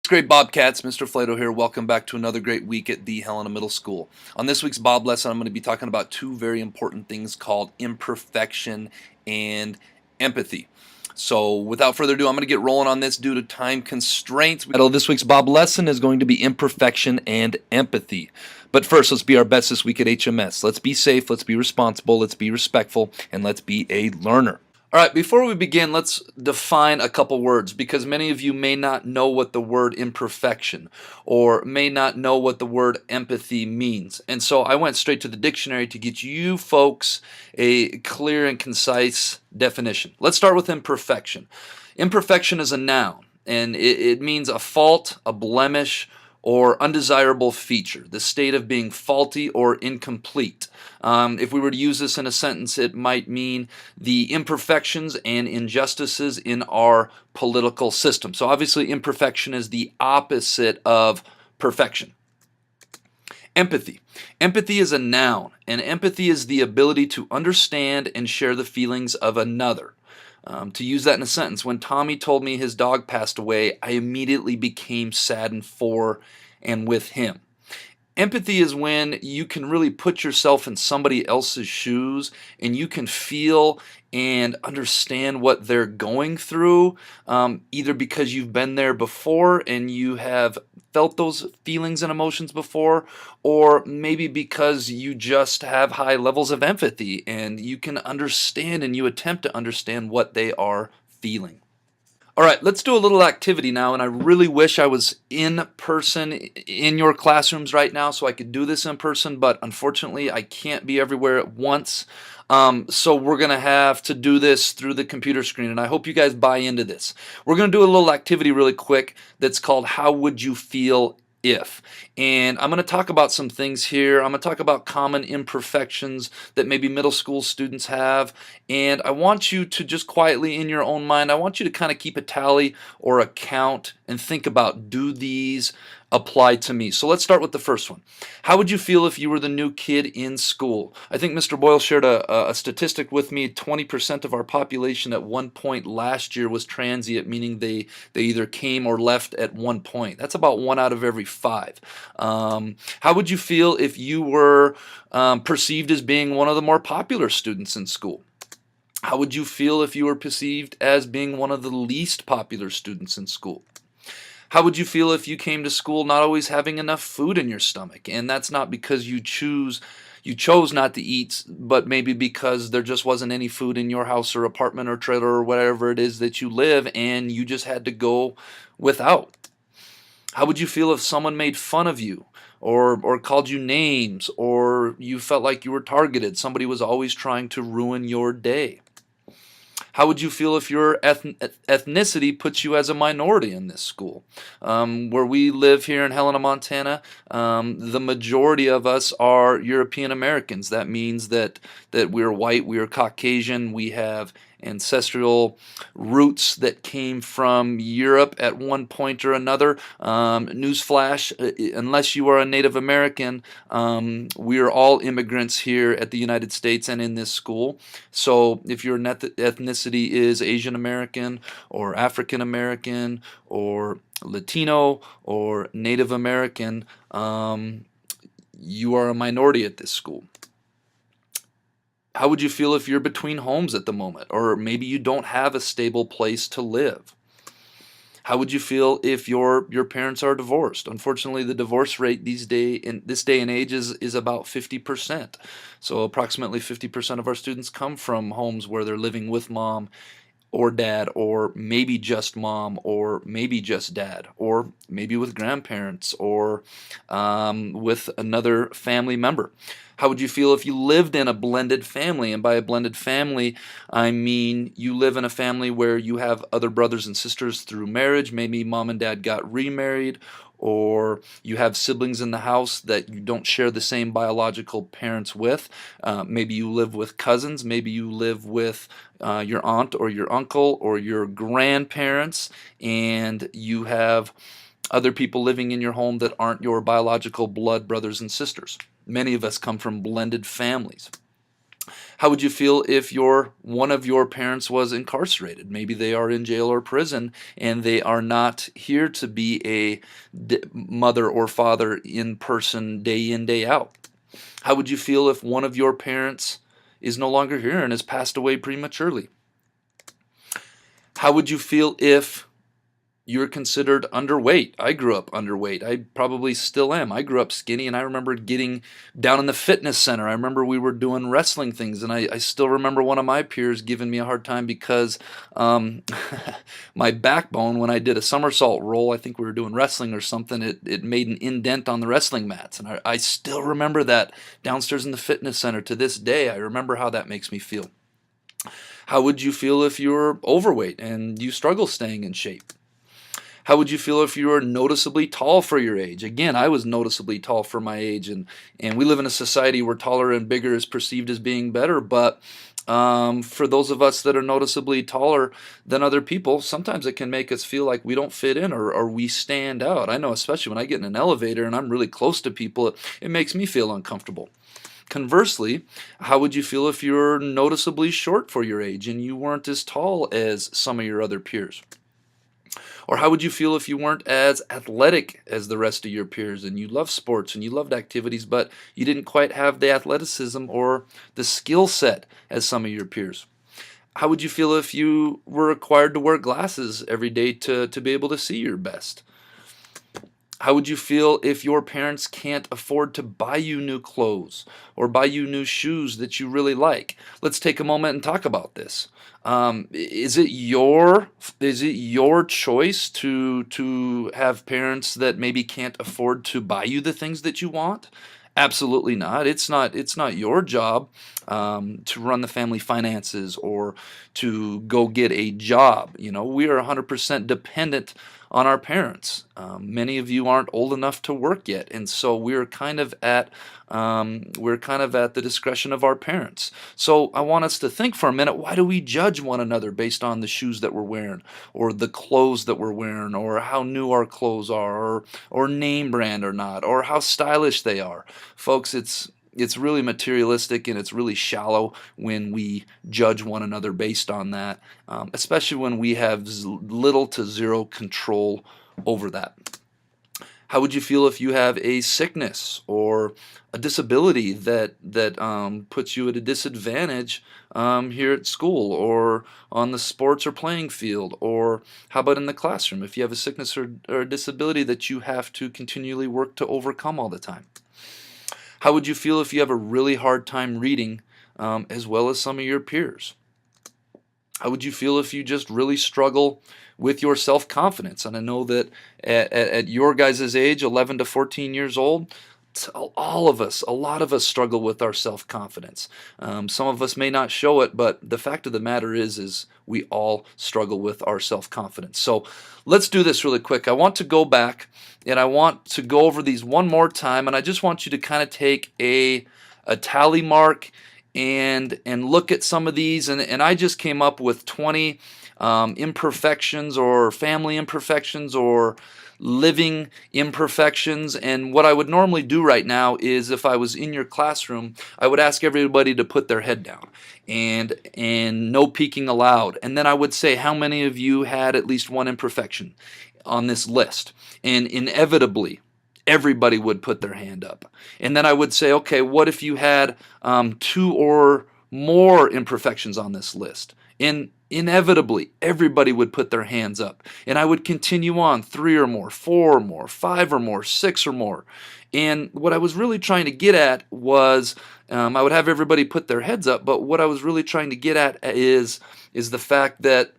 Great Bobcats, Mr. Flato here. Welcome back to another great week at the Helena Middle School. On this week's B.O.B Lesson, I'm going to be talking about two very important things called imperfection and empathy. So without further ado, I'm going to get rolling on this due to time constraints. This week's B.O.B Lesson is going to be imperfection and empathy. But first, let's be our best this week at HMS. Let's be safe, let's be responsible, let's be respectful, and let's be a learner. All right, before we begin, let's define a couple words because many of you may not know what the word imperfection or may not know what the word empathy means. And so I went straight to the dictionary to get you folks a clear and concise definition. Let's start with imperfection. Imperfection is a noun, and it means a fault, a blemish, or undesirable feature, the state of being faulty or incomplete. If we were to use this in a sentence, it might mean the imperfections and injustices in our political system. So obviously imperfection is the opposite of perfection. Empathy. Empathy is a noun, and empathy is the ability to understand and share the feelings of another. To use that in a sentence, when Tommy told me his dog passed away, I immediately became saddened for and with him. Empathy is when you can really put yourself in somebody else's shoes and you can feel and understand what they're going through, either because you've been there before and you have felt those feelings and emotions before, or maybe because you just have high levels of empathy and you can understand and you attempt to understand what they are feeling. All right, let's do a little activity now, and I really wish I was in person in your classrooms right now so I could do this in person, but unfortunately I can't be everywhere at once. So we're going to have to do this through the computer screen, and I hope you guys buy into this. We're going to do a little activity really quick that's called How Would You Feel If? And I'm going to talk about some things here. I'm going to talk about common imperfections that maybe middle school students have, and I want you to just quietly in your own mind, I want you to kind of keep a tally or a count and think about, do these apply to me? So let's start with the first one. How would you feel if you were the new kid in school? I think Mr. Boyle shared a statistic with me. 20% of our population at one point last year was transient, meaning they either came or left at one point. That's about 1 out of every 5. How would you feel if you were perceived as being one of the more popular students in school? How would you feel if you were perceived as being one of the least popular students in school? How would you feel if you came to school not always having enough food in your stomach? And that's not because you chose not to eat, but maybe because there just wasn't any food in your house or apartment or trailer or whatever it is that you live, and you just had to go without. How would you feel if someone made fun of you or called you names, or you felt like you were targeted? Somebody was always trying to ruin your day. How would you feel if your ethnicity puts you as a minority in this school? Where we live here in Helena, Montana, the majority of us are European Americans. That means that we're white, we're Caucasian, we have ancestral roots that came from Europe at one point or another. Newsflash, unless you are a Native American, we are all immigrants here at the United States and in this school. So if your ethnicity is Asian American or African American or Latino or Native American, you are a minority at this school. How would you feel if you're between homes at the moment, or maybe you don't have a stable place to live? How would you feel if your parents are divorced? Unfortunately, the divorce rate in this day and age is about 50%. So approximately 50% of our students come from homes where they're living with mom or dad, or maybe just mom, or maybe just dad, or maybe with grandparents, or with another family member. How would you feel if you lived in a blended family? And by a blended family, I mean you live in a family where you have other brothers and sisters through marriage. Maybe mom and dad got remarried, or you have siblings in the house that you don't share the same biological parents with. Maybe you live with cousins. Maybe you live with your aunt or your uncle or your grandparents, and you have other people living in your home that aren't your biological blood brothers and sisters. Many of us come from blended families. How would you feel if one of your parents was incarcerated? Maybe they are in jail or prison and they are not here to be a mother or father in person day in, day out. How would you feel if one of your parents is no longer here and has passed away prematurely? How would you feel if you're considered underweight? I grew up underweight. I probably still am. I grew up skinny, and I remember getting down in the fitness center. I remember we were doing wrestling things, and I still remember one of my peers giving me a hard time because um, my backbone, when I did a somersault roll, I think we were doing wrestling or something, it made an indent on the wrestling mats. And I still remember that downstairs in the fitness center to this day. I remember how that makes me feel. How would you feel if you were overweight and you struggle staying in shape? How would you feel if you were noticeably tall for your age? Again, I was noticeably tall for my age, and we live in a society where taller and bigger is perceived as being better, but for those of us that are noticeably taller than other people, sometimes it can make us feel like we don't fit in or we stand out. I know, especially when I get in an elevator and I'm really close to people, it makes me feel uncomfortable. Conversely, how would you feel if you're noticeably short for your age and you weren't as tall as some of your other peers? Or how would you feel if you weren't as athletic as the rest of your peers and you loved sports and you loved activities, but you didn't quite have the athleticism or the skill set as some of your peers? How would you feel if you were required to wear glasses every day to be able to see your best? How would you feel if your parents can't afford to buy you new clothes or buy you new shoes that you really like? Let's take a moment and talk about this. Is it your choice to have parents that maybe can't afford to buy you the things that you want? Absolutely not. It's not your job to run the family finances or to go get a job. We are 100% dependent on our parents. Many of you aren't old enough to work yet, and so we're kind of at the discretion of our parents. So I want us to think for a minute: why do we judge one another based on the shoes that we're wearing, or the clothes that we're wearing, or how new our clothes are, or name brand or not, or how stylish they are? Folks, it's really materialistic and it's really shallow when we judge one another based on that, especially when we have little to zero control over that. How would you feel if you have a sickness or a disability that puts you at a disadvantage here at school or on the sports or playing field? Or how about in the classroom? If you have a sickness or a disability that you have to continually work to overcome all the time? How would you feel if you have a really hard time reading as well as some of your peers? How would you feel if you just really struggle with your self-confidence? And I know that at your guys' age, 11 to 14 years old, all of us, a lot of us struggle with our self-confidence. Some of us may not show it, but the fact of the matter is we all struggle with our self-confidence. So let's do this really quick. I want to go back and I want to go over these one more time, and I just want you to kind of take a tally mark and look at some of these, and I just came up with 20 imperfections or family imperfections or living imperfections. And what I would normally do right now is, if I was in your classroom, I would ask everybody to put their head down and no peeking allowed. And then I would say, how many of you had at least one imperfection on this list? And inevitably, everybody would put their hand up. And then I would say, okay, what if you had two or more imperfections on this list? And inevitably, everybody would put their hands up. And I would continue on, 3 or more, 4 or more, 5 or more, 6 or more. And what I was really trying to get at was, I would have everybody put their heads up, but what I was really trying to get at is the fact that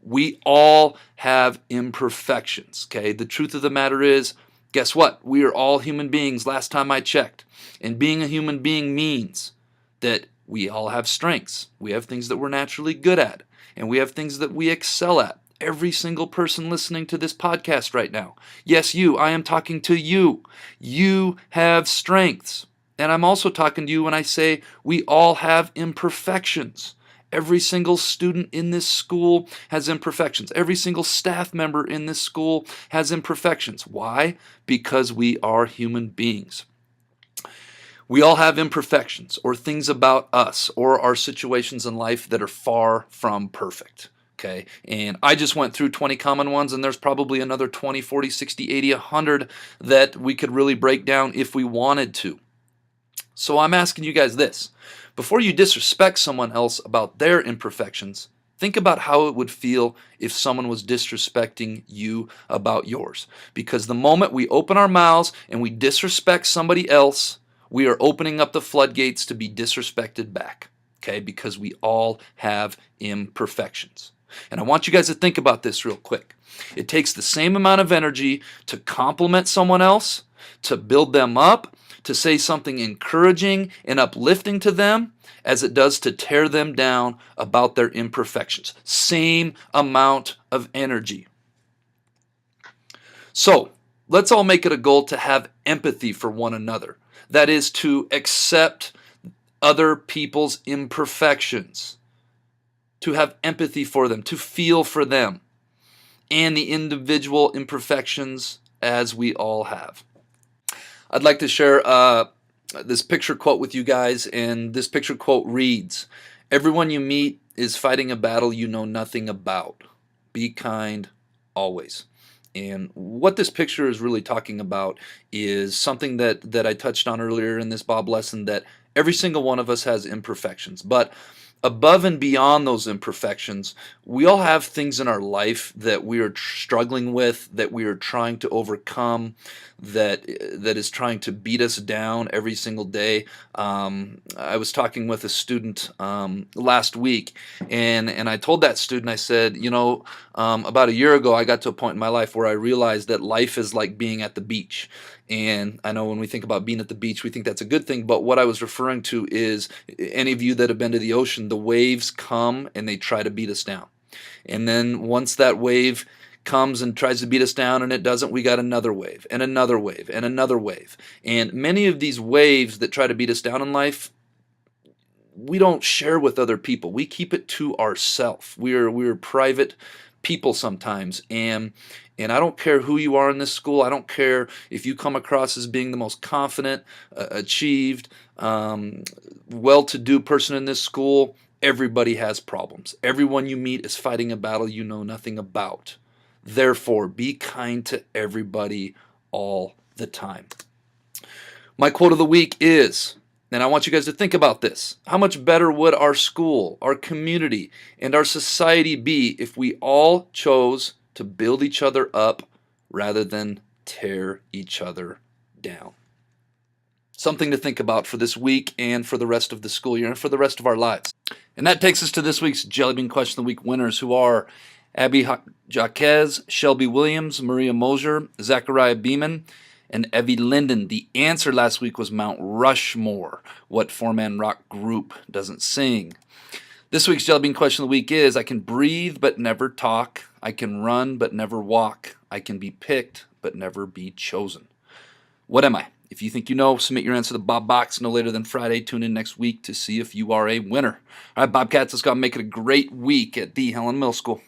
we all have imperfections, okay? The truth of the matter is, guess what? We are all human beings last time I checked. And being a human being means that we all have strengths. We have things that we're naturally good at. And we have things that we excel at. Every single person listening to this podcast right now. Yes, you. I am talking to you. You have strengths. And I'm also talking to you when I say we all have imperfections. Every single student in this school has imperfections. Every single staff member in this school has imperfections. Why? Because we are human beings. We all have imperfections or things about us or our situations in life that are far from perfect. Okay, and I just went through 20 common ones, and there's probably another 20, 40, 60, 80, 100 that we could really break down if we wanted to. So I'm asking you guys this. Before you disrespect someone else about their imperfections, think about how it would feel if someone was disrespecting you about yours. Because the moment we open our mouths and we disrespect somebody else, we are opening up the floodgates to be disrespected back. Okay, because we all have imperfections. And I want you guys to think about this real quick. It takes the same amount of energy to compliment someone else, to build them up, to say something encouraging and uplifting to them, as it does to tear them down about their imperfections. Same amount of energy. So, let's all make it a goal to have empathy for one another. That is, to accept other people's imperfections, to have empathy for them, to feel for them, and the individual imperfections as we all have. I'd like to share this picture quote with you guys, and this picture quote reads, "Everyone you meet is fighting a battle you know nothing about. Be kind always." And what this picture is really talking about is something that I touched on earlier in this Bob lesson, that every single one of us has imperfections. But above and beyond those imperfections, we all have things in our life that we are struggling with, that we are trying to overcome, that is trying to beat us down every single day. I was talking with a student last week, and I told that student, I said, about a year ago I got to a point in my life where I realized that life is like being at the beach. And I know when we think about being at the beach, we think that's a good thing, but what I was referring to is, any of you that have been to the ocean, the waves come and they try to beat us down. And then once that wave comes and tries to beat us down and it doesn't, we got another wave and another wave and another wave. And many of these waves that try to beat us down in life, we don't share with other people. We keep it to ourselves. We're private people sometimes, and I don't care who you are in this school. I don't care if you come across as being the most confident, achieved, well-to-do person in this school. Everybody has problems. Everyone you meet is fighting a battle you know nothing about. Therefore, be kind to everybody all the time. My quote of the week is, and I want you guys to think about this, how much better would our school, our community, and our society be if we all chose to build each other up rather than tear each other down? Something to think about for this week and for the rest of the school year and for the rest of our lives. And that takes us to this week's Jellybean Question of the Week winners, who are Abby Jaquez, Shelby Williams, Maria Mosier, Zachariah Beeman, and Evie Linden. The answer last week was Mount Rushmore. What four-man rock group doesn't sing? This week's Jellybean Question of the Week is, I can breathe but never talk. I can run but never walk. I can be picked but never be chosen. What am I? If you think you know, submit your answer to the Bob Box no later than Friday. Tune in next week to see if you are a winner. All right, Bobcats, let's go and make it a great week at the Helena Middle School.